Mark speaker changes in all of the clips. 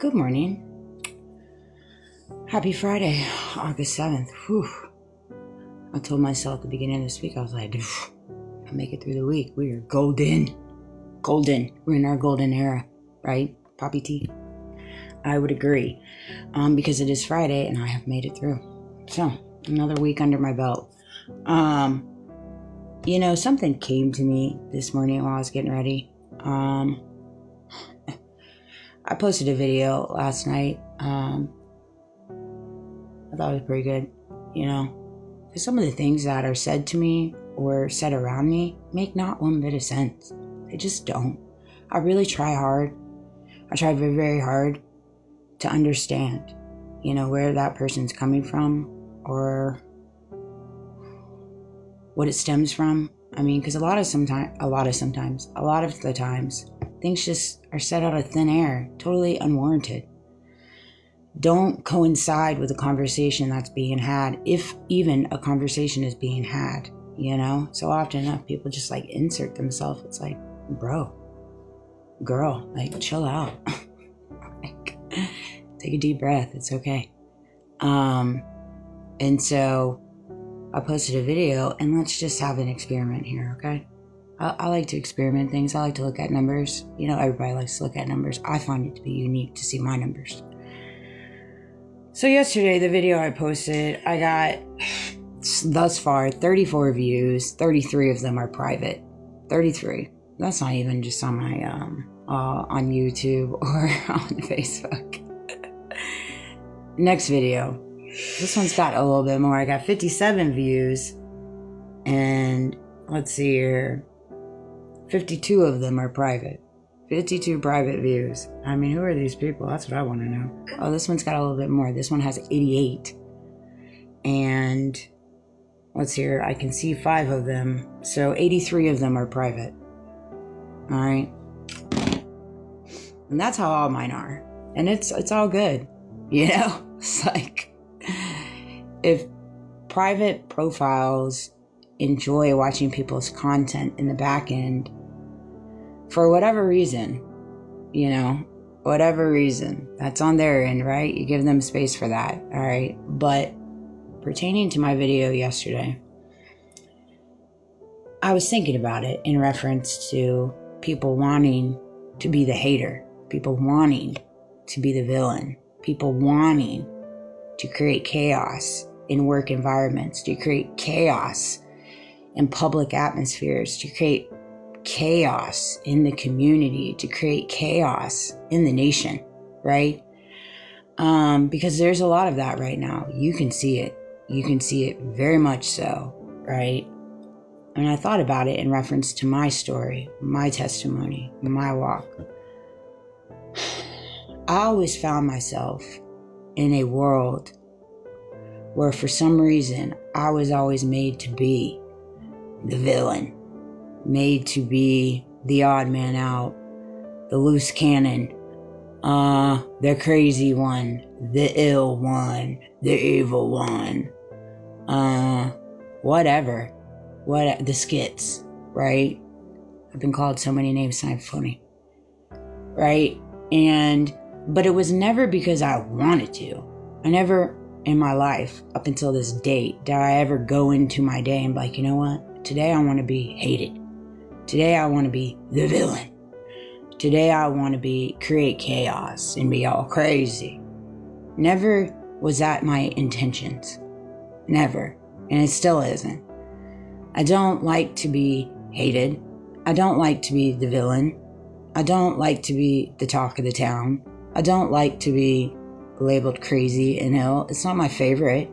Speaker 1: Good morning. Happy Friday, August 7th. Whew. I told myself at the beginning of this week, I was like, I'll make it through the week. We are golden. Golden. We're in our golden era, right? Poppy tea. I would agree. Because it is Friday and I have made it through. So, another week under my belt. Something came to me this morning while I was getting ready. I posted a video last night. I thought it was pretty good, because some of the things that are said to me or said around me make not one bit of sense. They just don't. I really try hard. I try very, very hard to understand, where that person's coming from or what it stems from. Because a lot of the times, things just are said out of thin air, totally unwarranted. Don't coincide with the conversation that's being had, if even a conversation is being had, So often enough, people just insert themselves. It's like, bro, girl, chill out. Take a deep breath. It's okay. And so I posted a video, and let's just have an experiment here, okay? I like to experiment things. I like to look at numbers. Everybody likes to look at numbers. I find it to be unique to see my numbers. So yesterday, the video I posted, I got, thus far, 34 views. 33 of them are private. 33. That's not even just on my, on YouTube or on Facebook. Next video. This one's got a little bit more. I got 57 views. And let's see here. 52 of them are private. 52 private views. Who are these people? That's what I want to know. Oh, this one's got a little bit more. This one has 88. And let's see here. I can see 5 of them. So 83 of them are private. All right. And that's how all mine are. And it's all good. It's like, if private profiles enjoy watching people's content in the back end, for whatever reason, that's on their end, right? You give them space for that, all right? But pertaining to my video yesterday, I was thinking about it in reference to people wanting to be the hater, people wanting to be the villain, people wanting to create chaos in work environments, to create chaos in public atmospheres, to create chaos in the community, to create chaos in the nation, right? Because there's a lot of that right now. You can see it. You can see it very much so, right? And I thought about it in reference to my story, my testimony, my walk. I always found myself in a world where for some reason I was always made to be the villain, made to be the odd man out, the loose cannon, the crazy one, the ill one, the evil one, the skits, right? I've been called so many names, it's not funny, right? But it was never because I wanted to. I never in my life, up until this date, did I ever go into my day and be like, you know what? Today I want to be hated. Today I want to be the villain. Today I want to create chaos and be all crazy. Never was that my intentions. Never. And it still isn't. I don't like to be hated. I don't like to be the villain. I don't like to be the talk of the town. I don't like to be labeled crazy and ill. It's not my favorite.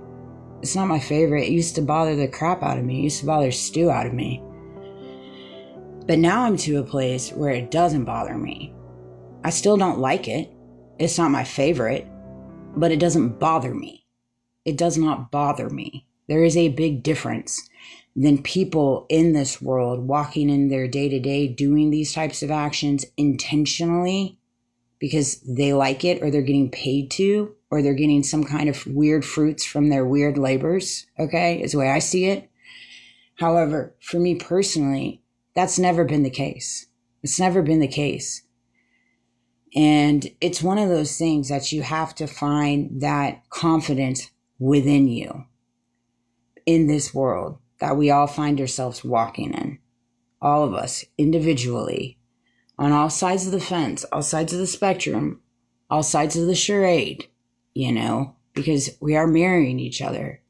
Speaker 1: It's not my favorite. It used to bother the crap out of me. It used to bother stew out of me. But now I'm to a place where it doesn't bother me. I still don't like it. It's not my favorite, but it doesn't bother me. It does not bother me. There is a big difference than people in this world walking in their day-to-day doing these types of actions intentionally because they like it or they're getting paid to or they're getting some kind of weird fruits from their weird labors, okay, is the way I see it. However, for me personally, that's never been the case. It's never been the case. And it's one of those things that you have to find that confidence within you in this world that we all find ourselves walking in. All of us individually, on all sides of the fence, all sides of the spectrum, all sides of the charade, because we are mirroring each other.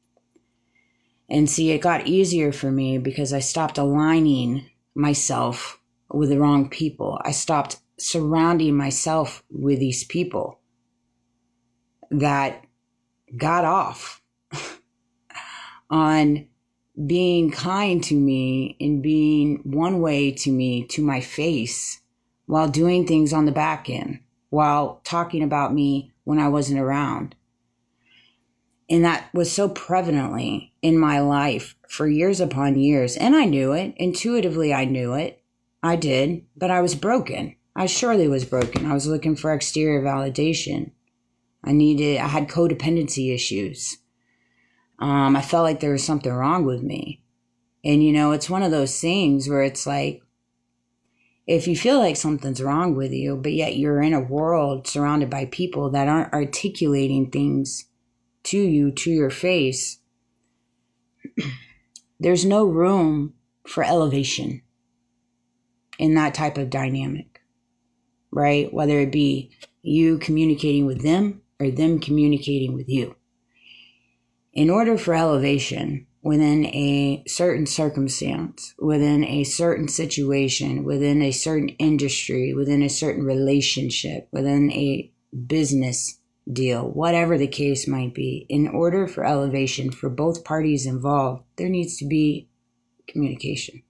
Speaker 1: And see, it got easier for me because I stopped aligning myself with the wrong people. I stopped surrounding myself with these people that got off on being kind to me and being one way to me, to my face, while doing things on the back end, while talking about me when I wasn't around. And that was so prevalently in my life for years upon years. And I knew it. Intuitively, I knew it. I did. But I was broken. I surely was broken. I was looking for exterior validation. I had codependency issues. I felt like there was something wrong with me. And, it's one of those things where it's like, if you feel like something's wrong with you, but yet you're in a world surrounded by people that aren't articulating things to you, to your face, there's no room for elevation in that type of dynamic, right? Whether it be you communicating with them or them communicating with you. In order for elevation within a certain circumstance, within a certain situation, within a certain industry, within a certain relationship, within a business deal, whatever the case might be, in order for elevation for both parties involved, there needs to be communication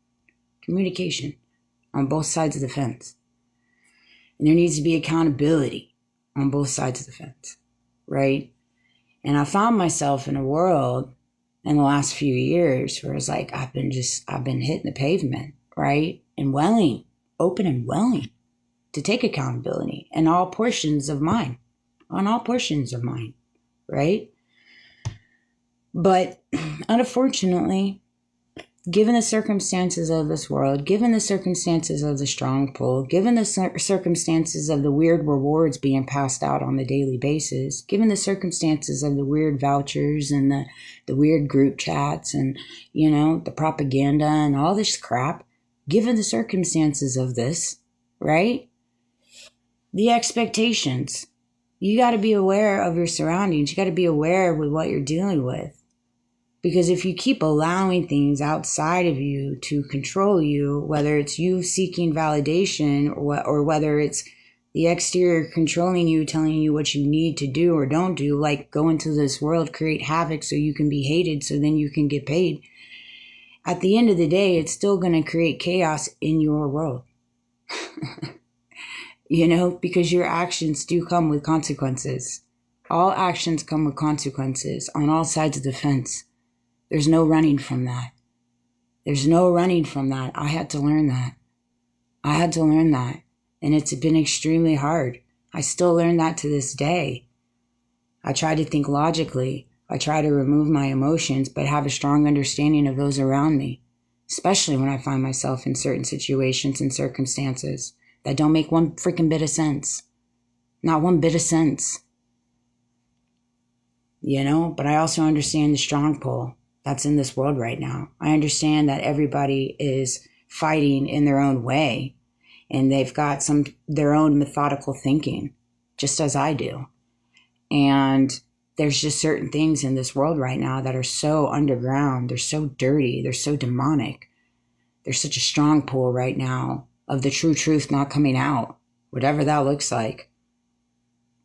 Speaker 1: on both sides of the fence. And there needs to be accountability on both sides of the fence, right? And I found myself in a world in the last few years where it's like I've been hitting the pavement, right? And open and willing to take accountability on all portions of mine, right? But unfortunately, given the circumstances of this world, given the circumstances of the strong pull, given the circumstances of the weird rewards being passed out on a daily basis, given the circumstances of the weird vouchers and the weird group chats and, the propaganda and all this crap, given the circumstances of this, right? The expectations. You got to be aware of your surroundings. You got to be aware with what you're dealing with. Because if you keep allowing things outside of you to control you, whether it's you seeking validation or whether it's the exterior controlling you, telling you what you need to do or don't do, like go into this world, create havoc so you can be hated so then you can get paid. At the end of the day, it's still going to create chaos in your world. Because your actions do come with consequences. All actions come with consequences on all sides of the fence. There's no running from that. I had to learn that. And it's been extremely hard. I still learn that to this day. I try to think logically. I try to remove my emotions, but have a strong understanding of those around me, especially when I find myself in certain situations and circumstances that don't make one freaking bit of sense. Not one bit of sense. But I also understand the strong pull that's in this world right now. I understand that everybody is fighting in their own way and they've got their own methodical thinking, just as I do. And there's just certain things in this world right now that are so underground. They're so dirty. They're so demonic. There's such a strong pull right now of the true truth not coming out, whatever that looks like.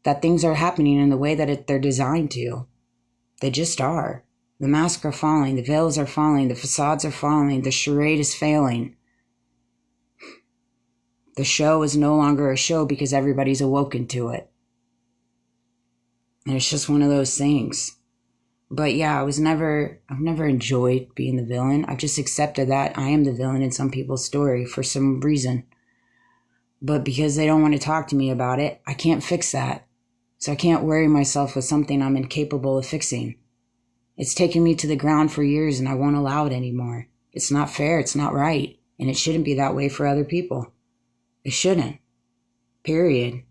Speaker 1: That things are happening in the way that they're designed to. They just are. The masks are falling, the veils are falling, the facades are falling, the charade is failing. The show is no longer a show because everybody's awoken to it. And it's just one of those things. But yeah, I've never enjoyed being the villain. I've just accepted that I am the villain in some people's story for some reason. But because they don't want to talk to me about it, I can't fix that. So I can't worry myself with something I'm incapable of fixing. It's taken me to the ground for years and I won't allow it anymore. It's not fair. It's not right. And it shouldn't be that way for other people. It shouldn't. Period.